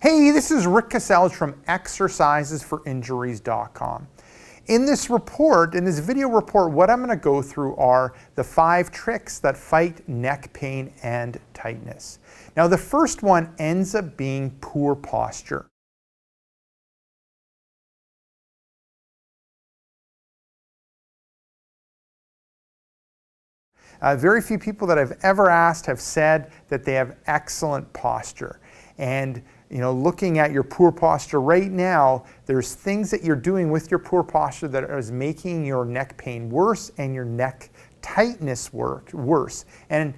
Hey, this is Rick Casselge from exercisesforinjuries.com. In this report, in this video report, what I'm going to go through are the 5 tricks that fight neck pain and tightness. Now, the first one ends up being poor posture. Very few people that I've ever asked have said that they have excellent posture. And looking at your poor posture right now, there's things that you're doing with your poor posture that is making your neck pain worse and your neck tightness worse. And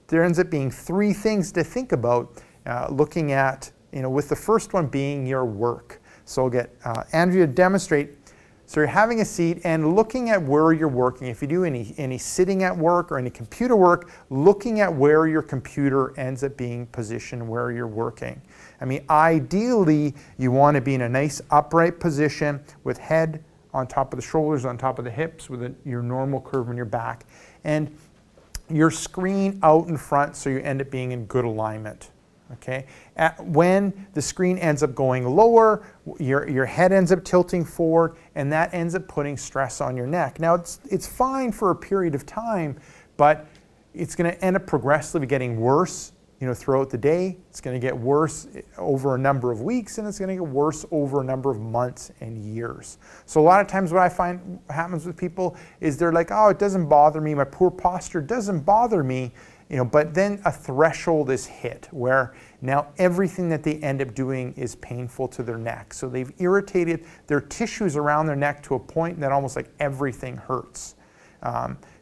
there ends up being 3 things to think about looking at, with the first one being your work. So I'll get Andrea to demonstrate. So you're having a seat and looking at where you're working. If you do any sitting at work or any computer work, looking at where your computer ends up being positioned, where you're working. I mean, ideally, you want to be in a nice upright position with head on top of the shoulders, on top of the hips, with your normal curve in your back. And your screen out in front so you end up being in good alignment. Okay. When the screen ends up going lower, your head ends up tilting forward, and that ends up putting stress on your neck. Now, it's fine for a period of time, but it's going to end up progressively getting worse throughout the day. It's going to get worse over a number of weeks, and it's going to get worse over a number of months and years. So a lot of times what I find happens with people is they're like, oh, it doesn't bother me, my poor posture doesn't bother me. But then a threshold is hit where now everything that they end up doing is painful to their neck. So they've irritated their tissues around their neck to a point that almost like everything hurts.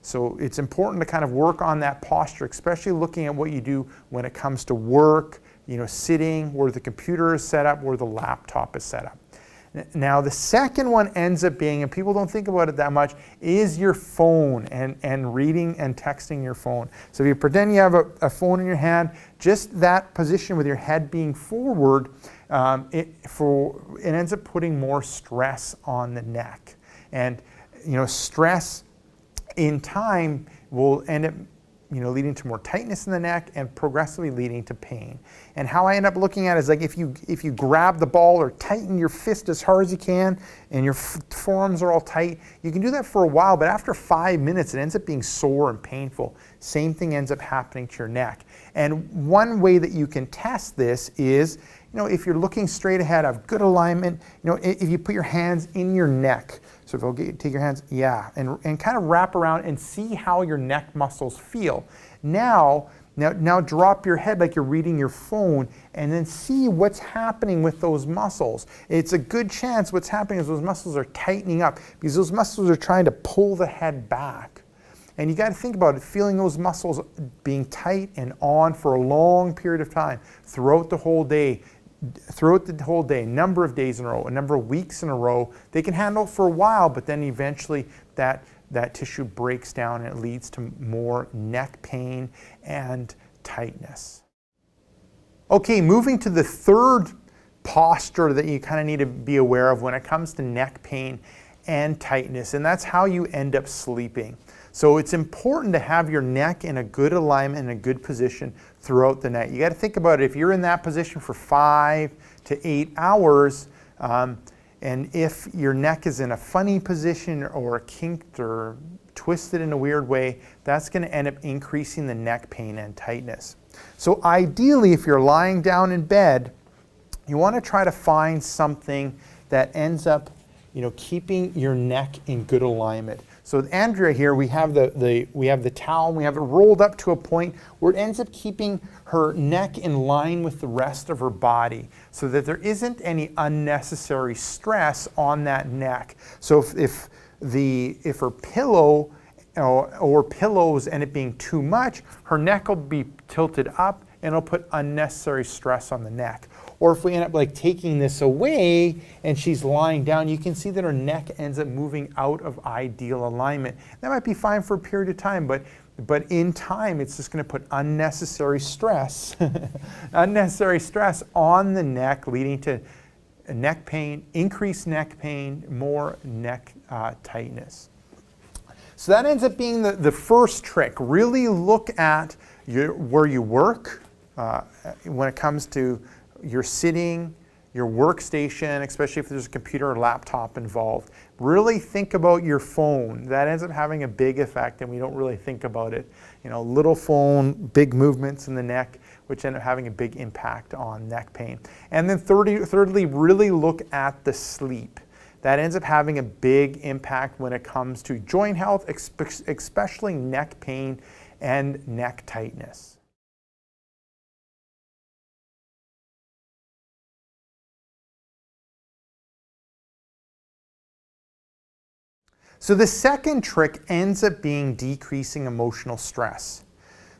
So it's important to kind of work on that posture, especially looking at what you do when it comes to work, sitting, where the computer is set up, where the laptop is set up. Now, the second one ends up being, and people don't think about it that much, is your phone and reading and texting your phone. So if you pretend you have a phone in your hand, just that position with your head being forward, it ends up putting more stress on the neck. And stress in time will end up leading to more tightness in the neck and progressively leading to pain. And how I end up looking at it is like if you grab the ball or tighten your fist as hard as you can and your forearms are all tight, you can do that for a while, but after 5 minutes it ends up being sore and painful. Same thing ends up happening to your neck. And one way that you can test this is, if you're looking straight ahead, have good alignment, if you put your hands in your neck. So if I'll take your hands, and kind of wrap around and see how your neck muscles feel. Now drop your head like you're reading your phone and then see what's happening with those muscles. It's a good chance what's happening is those muscles are tightening up because those muscles are trying to pull the head back. And you got to think about it, feeling those muscles being tight and on for a long period of time throughout the whole day, number of days in a row, a number of weeks in a row. They can handle it for a while, but then eventually that tissue breaks down and it leads to more neck pain and tightness. Okay, moving to the third posture that you kind of need to be aware of when it comes to neck pain and tightness, and that's how you end up sleeping. So it's important to have your neck in a good alignment and a good position throughout the night. You got to think about it. If you're in that position for 5 to 8 hours, and if your neck is in a funny position or kinked or twisted in a weird way, that's going to end up increasing the neck pain and tightness. So ideally, if you're lying down in bed, you want to try to find something that ends up keeping your neck in good alignment. So with Andrea here, we have the towel, and we have it rolled up to a point where it ends up keeping her neck in line with the rest of her body so that there isn't any unnecessary stress on that neck. So if her pillow or pillows end up being too much, her neck will be tilted up and it'll put unnecessary stress on the neck. Or if we end up like taking this away and she's lying down, you can see that her neck ends up moving out of ideal alignment. That might be fine for a period of time, but in time, it's just going to put unnecessary stress, unnecessary stress on the neck, leading to neck pain, increased neck pain, more neck tightness. So that ends up being the first trick. Really look at where you work when it comes to you're sitting, your workstation, especially if there's a computer or laptop involved. Really think about your phone. That ends up having a big effect, and we don't really think about it. You know, little phone, big movements in the neck, which end up having a big impact on neck pain. And then thirdly, really look at the sleep. That ends up having a big impact when it comes to joint health, especially neck pain and neck tightness. So the second trick ends up being decreasing emotional stress.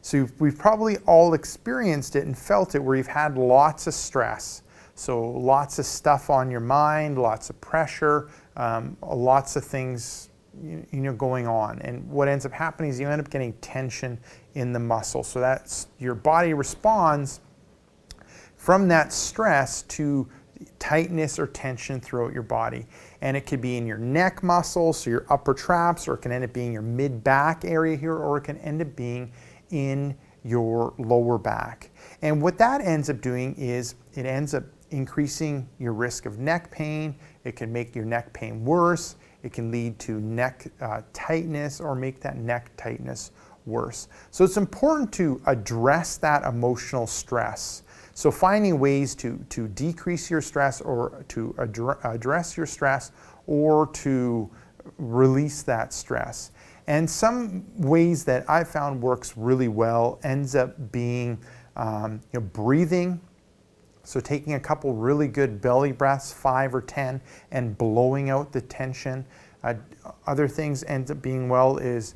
So we've probably all experienced it and felt it where you've had lots of stress. So lots of stuff on your mind, lots of pressure, lots of things going on. And what ends up happening is you end up getting tension in the muscle. So that's your body responds from that stress to tightness or tension throughout your body. And it could be in your neck muscles, so your upper traps, or it can end up being your mid-back area here, or it can end up being in your lower back. And what that ends up doing is it ends up increasing your risk of neck pain. It can make your neck pain worse. It can lead to neck tightness or make that neck tightness worse. So it's important to address that emotional stress. So finding ways to decrease your stress or to address your stress or to release that stress. And some ways that I found works really well ends up being breathing. So taking a couple really good belly breaths, 5 or 10, and blowing out the tension. Other things ends up being well is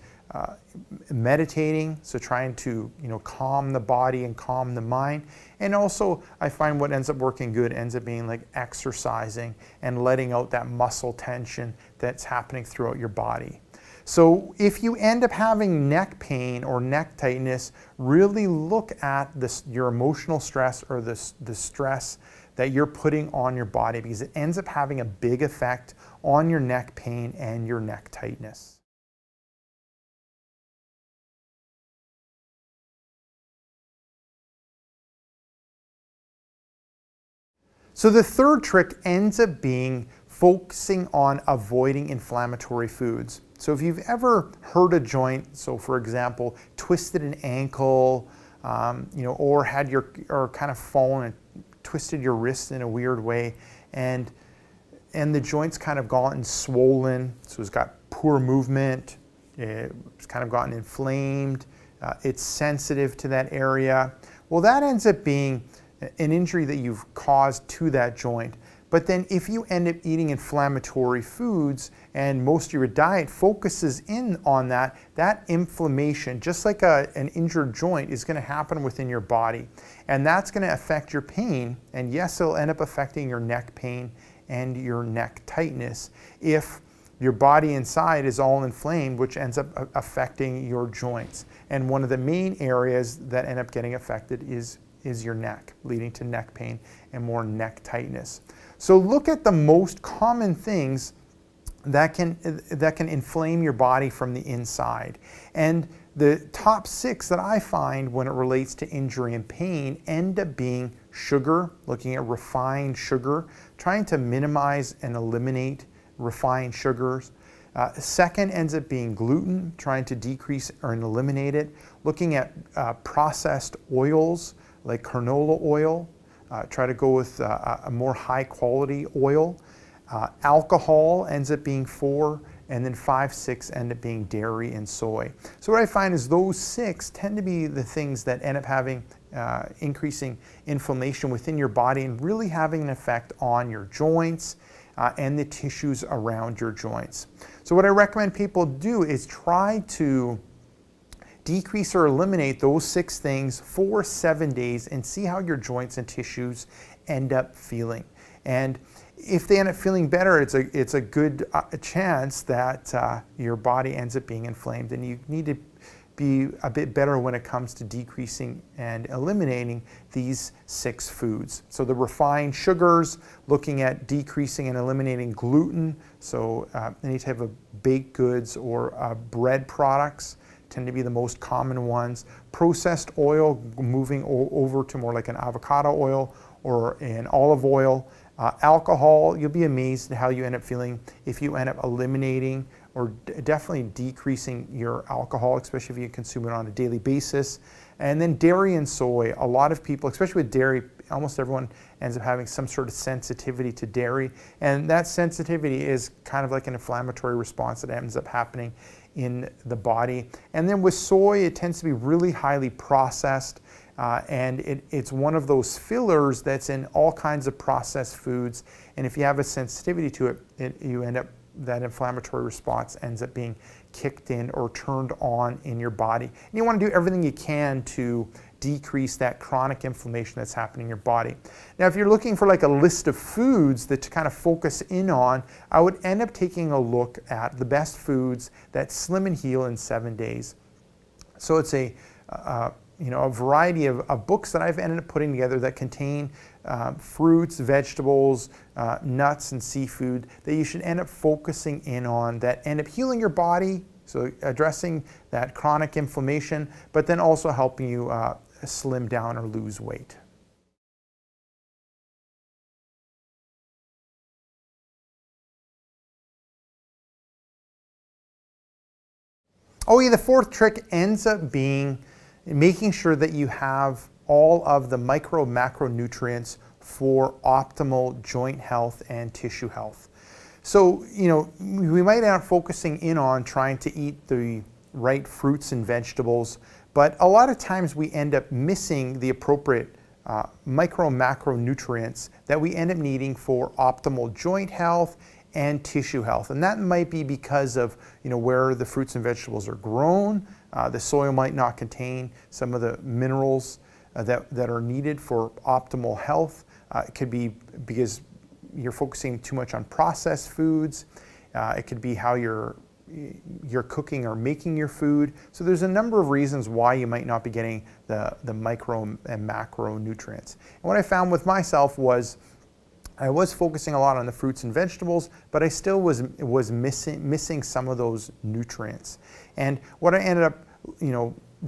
meditating, so trying to calm the body and calm the mind. And also I find what ends up working good ends up being like exercising and letting out that muscle tension that's happening throughout your body. So if you end up having neck pain or neck tightness, really look at your emotional stress or the stress that you're putting on your body, because it ends up having a big effect on your neck pain and your neck tightness. So the third trick ends up being focusing on avoiding inflammatory foods. So if you've ever hurt a joint, so for example, twisted an ankle, or or kind of fallen and twisted your wrist in a weird way, and the joint's kind of gotten swollen, so it's got poor movement, it's kind of gotten inflamed, it's sensitive to that area. Well, that ends up being an injury that you've caused to that joint. But then if you end up eating inflammatory foods and most of your diet focuses in on that inflammation, just like an injured joint, is going to happen within your body. And that's going to affect your pain. And yes, it'll end up affecting your neck pain and your neck tightness if your body inside is all inflamed, which ends up affecting your joints. And one of the main areas that end up getting affected is your neck, leading to neck pain and more neck tightness. So look at the most common things that can inflame your body from the inside. And the top 6 that I find when it relates to injury and pain end up being sugar, looking at refined sugar, trying to minimize and eliminate refined sugars. Second ends up being gluten, trying to decrease or eliminate it. Looking at processed oils like canola oil, try to go with a more high quality oil. Alcohol ends up being 4, and then 5, 6 end up being dairy and soy. So what I find is those 6 tend to be the things that end up having increasing inflammation within your body and really having an effect on your joints and the tissues around your joints. So what I recommend people do is try to decrease or eliminate those 6 things for 7 days and see how your joints and tissues end up feeling. And if they end up feeling better, it's a good chance that your body ends up being inflamed, and you need to be a bit better when it comes to decreasing and eliminating these 6 foods. So the refined sugars, looking at decreasing and eliminating gluten, so any type of baked goods or bread products tend to be the most common ones. Processed oil, moving over to more like an avocado oil or in olive oil. Alcohol, you'll be amazed at how you end up feeling if you end up eliminating or definitely decreasing your alcohol, especially if you consume it on a daily basis. And then dairy and soy, a lot of people, especially with dairy, almost everyone ends up having some sort of sensitivity to dairy. And that sensitivity is kind of like an inflammatory response that ends up happening in the body. And then with soy, it tends to be really highly processed. And it's one of those fillers that's in all kinds of processed foods. And if you have a sensitivity to it, you end up, that inflammatory response ends up being kicked in or turned on in your body. And you want to do everything you can to decrease that chronic inflammation that's happening in your body. Now, if you're looking for like a list of foods that to kind of focus in on, I would end up taking a look at the best foods that slim and heal in 7 days. So it's a variety of books that I've ended up putting together that contain fruits, vegetables, nuts, and seafood that you should end up focusing in on that end up healing your body, so addressing that chronic inflammation, but then also helping you slim down or lose weight. Oh yeah, the fourth trick ends up being making sure that you have all of the macronutrients for optimal joint health and tissue health. So, we might end up focusing in on trying to eat the right fruits and vegetables, but a lot of times we end up missing the appropriate macronutrients that we end up needing for optimal joint health and tissue health. And that might be because of where the fruits and vegetables are grown. The soil might not contain some of the minerals that are needed for optimal health. It could be because you're focusing too much on processed foods. It could be how you're cooking or making your food. So there's a number of reasons why you might not be getting the micro and macronutrients. And what I found with myself was I was focusing a lot on the fruits and vegetables, but I still was missing some of those nutrients. And what I ended up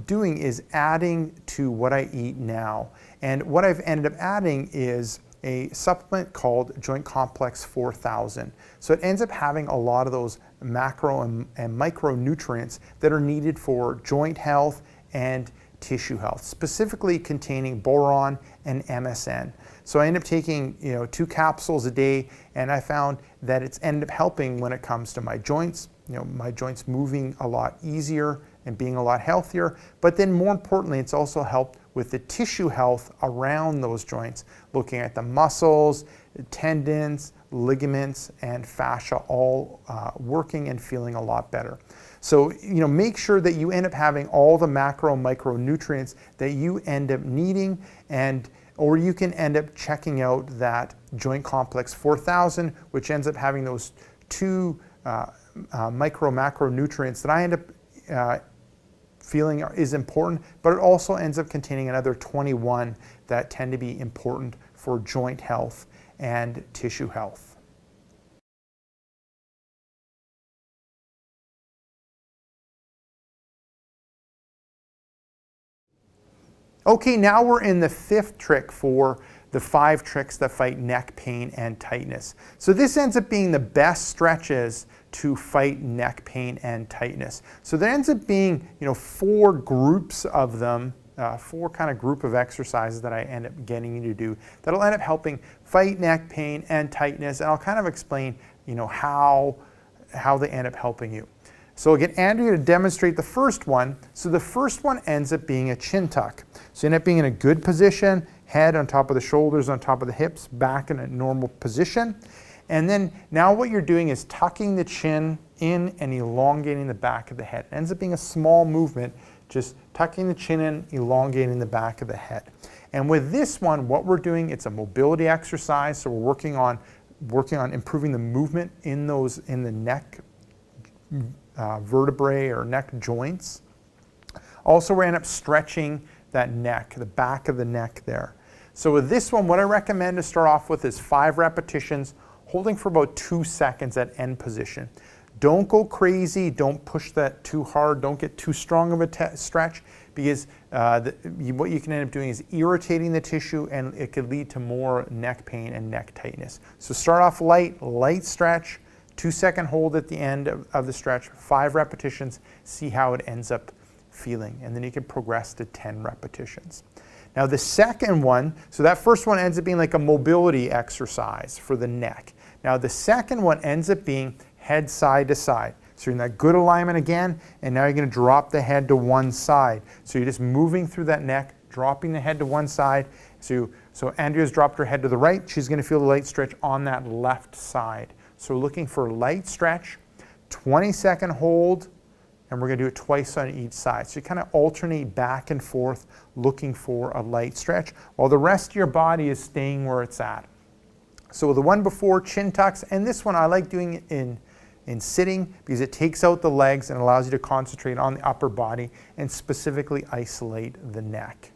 doing is adding to what I eat now. And what I've ended up adding is a supplement called Joint Complex 4000. So it ends up having a lot of those macro and micronutrients that are needed for joint health and tissue health, specifically containing boron and MSM. So I end up taking 2 capsules a day, and I found that it's ended up helping when it comes to my joints, my joints moving a lot easier and being a lot healthier. But then more importantly, it's also helped with the tissue health around those joints, looking at the muscles, tendons, ligaments, and fascia all working and feeling a lot better. So, make sure that you end up having all the macro and micronutrients that you end up needing, or you can end up checking out that Joint Complex 4000, which ends up having those 2 macronutrients that I end up feeling is important, but it also ends up containing another 21 that tend to be important for joint health and tissue health. Okay, now we're in the 5th trick for the 5 tricks that fight neck pain and tightness. So this ends up being the best stretches to fight neck pain and tightness. So there ends up being 4 groups of them, 4 kind of group of exercises that I end up getting you to do that'll end up helping fight neck pain and tightness, and I'll kind of explain how they end up helping you. So I'll get Andrea to demonstrate the first one. So the first one ends up being a chin tuck. So you end up being in a good position, head on top of the shoulders, on top of the hips, back in a normal position. And then now what you're doing is tucking the chin in and elongating the back of the head. It ends up being a small movement, just tucking the chin in, elongating the back of the head. And with this one, what we're doing, it's a mobility exercise. So we're working on improving the movement in the neck vertebrae or neck joints. Also, we end up stretching that neck, the back of the neck there. So with this one, what I recommend to start off with is 5 repetitions, holding for about 2 seconds at end position. Don't go crazy, don't push that too hard, don't get too strong of a stretch, because what you can end up doing is irritating the tissue, and it could lead to more neck pain and neck tightness. So start off light stretch, 2-second hold at the end of the stretch, 5 repetitions, see how it ends up feeling, and then you can progress to 10 repetitions. Now the second one, so that first one ends up being like a mobility exercise for the neck. Now the second one ends up being head side to side. So you're in that good alignment again, and now you're going to drop the head to one side. So you're just moving through that neck, dropping the head to one side. So Andrea's dropped her head to the right. She's going to feel the light stretch on that left side. So we're looking for a light stretch, 20-second hold, and we're going to do it twice on each side. So you kind of alternate back and forth looking for a light stretch while the rest of your body is staying where it's at. So the one before, chin tucks, and this one I like doing in sitting because it takes out the legs and allows you to concentrate on the upper body and specifically isolate the neck.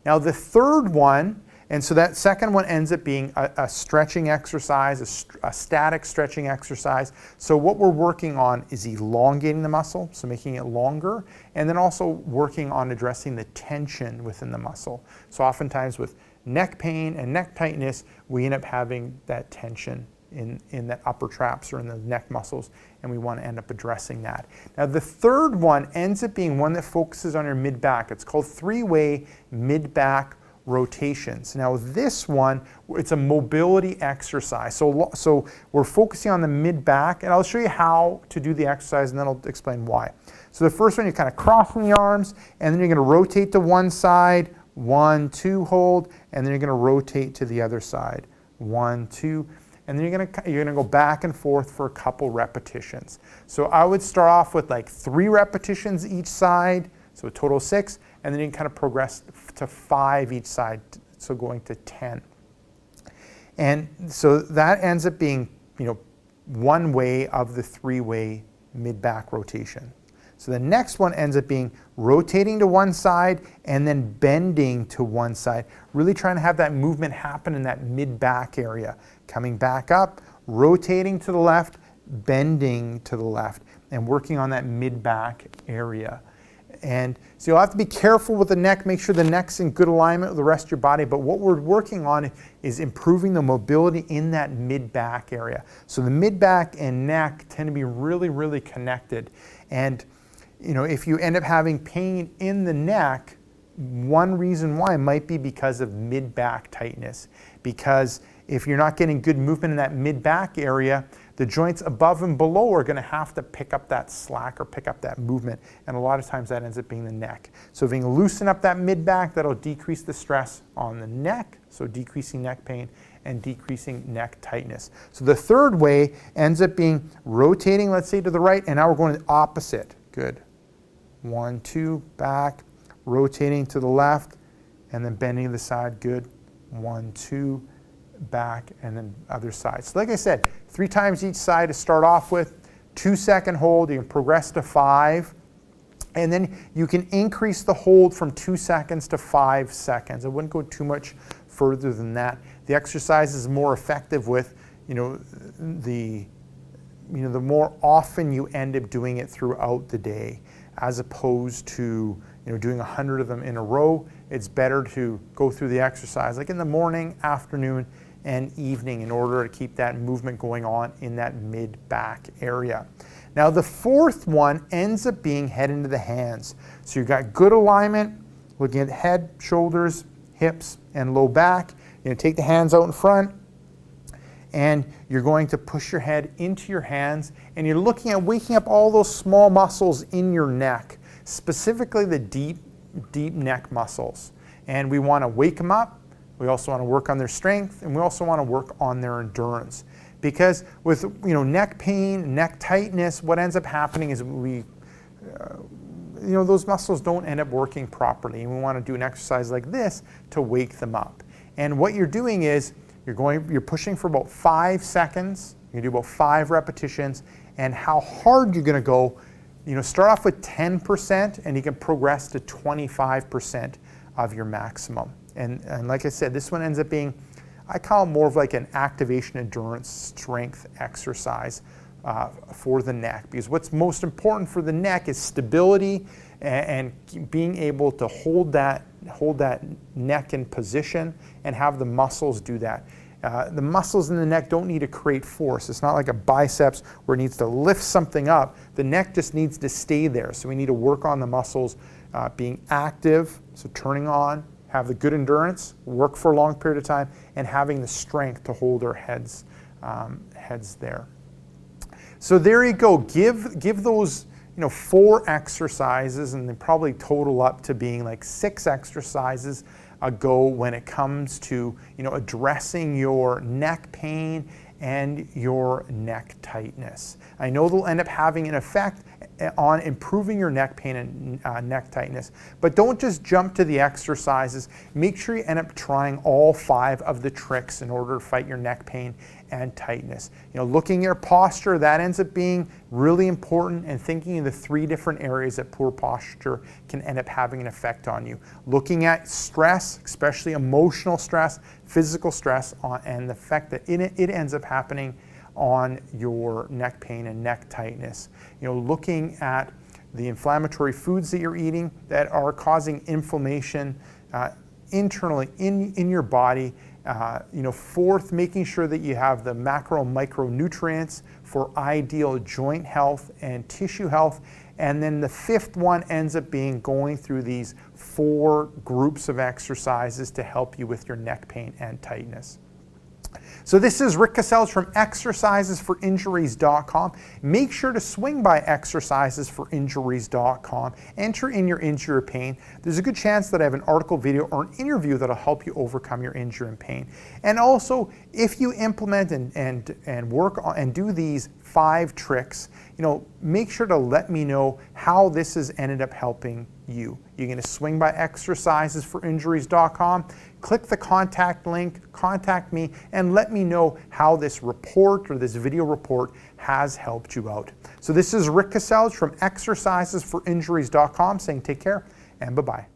Now the third one, and so that second one ends up being a stretching exercise, a static stretching exercise. So what we're working on is elongating the muscle, so making it longer, and then also working on addressing the tension within the muscle. So oftentimes with neck pain and neck tightness, we end up having that tension in that upper traps or in the neck muscles, and we want to end up addressing that. Now the third one ends up being one that focuses on your mid-back. It's called 3-way mid-back rotations. Now this one, it's a mobility exercise. So we're focusing on the mid-back, and I'll show you how to do the exercise, and then I'll explain why. So the first one, you're kind of crossing the arms, and then you're going to rotate to one side, 1, 2, hold, and then you're going to rotate to the other side, 1, 2, and then you're going to go back and forth for a couple repetitions. So I would start off with like 3 repetitions each side, so a total 6, and then you can kind of progress to 5 each side, so going to 10. And so that ends up being, one way of the 3-way mid-back rotation. So the next one ends up being rotating to one side and then bending to one side, really trying to have that movement happen in that mid-back area. Coming back up, rotating to the left, bending to the left, and working on that mid-back area. And so you'll have to be careful with the neck, make sure the neck's in good alignment with the rest of your body, but what we're working on is improving the mobility in that mid-back area. So the mid-back and neck tend to be really, really connected. And if you end up having pain in the neck, one reason why might be because of mid-back tightness. Because if you're not getting good movement in that mid-back area, the joints above and below are going to have to pick up that slack or pick up that movement. And a lot of times that ends up being the neck. So if you can loosen up that mid-back, that'll decrease the stress on the neck, so decreasing neck pain and decreasing neck tightness. So the third way ends up being rotating, let's say, to the right, and now we're going the opposite. Good. 1, 2, back, rotating to the left, and then bending to the side. Good. 1, 2, back, and then other side. So like I said, 3 times each side to start off with, 2-second hold, you can progress to 5, and then you can increase the hold from 2 seconds to 5 seconds. I wouldn't go too much further than that. The exercise is more effective with, the more often you end up doing it throughout the day, as opposed to doing 100 of them in a row. It's better to go through the exercise like in the morning, afternoon, and evening in order to keep that movement going on in that mid-back area. Now the fourth one ends up being head into the hands. So you've got good alignment, looking at head, shoulders, hips, and low back. You're going to take the hands out in front, and you're going to push your head into your hands, and you're looking at waking up all those small muscles in your neck, specifically the deep neck muscles. And we want to wake them up. We also want to work on their strength, and we also want to work on their endurance. Because with neck pain, neck tightness, what ends up happening is those muscles don't end up working properly, and we want to do an exercise like this to wake them up. And what you're doing is you're pushing for about 5 seconds. You do about 5 repetitions, and how hard you're going to go. Start off with 10%, and you can progress to 25% of your maximum. And like I said, this one ends up being, I call it more of like an activation, endurance, strength exercise for the neck. Because what's most important for the neck is stability and being able to hold that neck in position and have the muscles do that. The muscles in the neck don't need to create force. It's not like a biceps where it needs to lift something up. The neck just needs to stay there. So we need to work on the muscles being active, so turning on, have the good endurance, work for a long period of time, and having the strength to hold our heads there. So there you go. Give those 4 exercises, and they probably total up to being like 6 exercises a go when it comes to addressing your neck pain and your neck tightness. I know they'll end up having an effect on improving your neck pain and neck tightness, but don't just jump to the exercises. Make sure you end up trying all 5 of the tricks in order to fight your neck pain and tightness. Looking at your posture, that ends up being really important, and thinking of the 3 different areas that poor posture can end up having an effect on you. Looking at stress, especially emotional stress, physical stress, and the fact that it ends up happening on your neck pain and neck tightness. Looking at the inflammatory foods that you're eating that are causing inflammation internally in your body. 4th, making sure that you have the macro and micronutrients for ideal joint health and tissue health. And then the 5th one ends up being going through these 4 groups of exercises to help you with your neck pain and tightness. So this is Rick Casellas from exercisesforinjuries.com. Make sure to swing by exercisesforinjuries.com. Enter in your injury or pain. There's a good chance that I have an article, video, or an interview that'll help you overcome your injury and pain. And also, if you implement and work on and do these 5 tricks, make sure to let me know how this has ended up helping you. You're going to swing by exercisesforinjuries.com, click the contact link, contact me, and let me know how this report or this video report has helped you out. So this is Rick Casellas from exercisesforinjuries.com saying take care and bye-bye.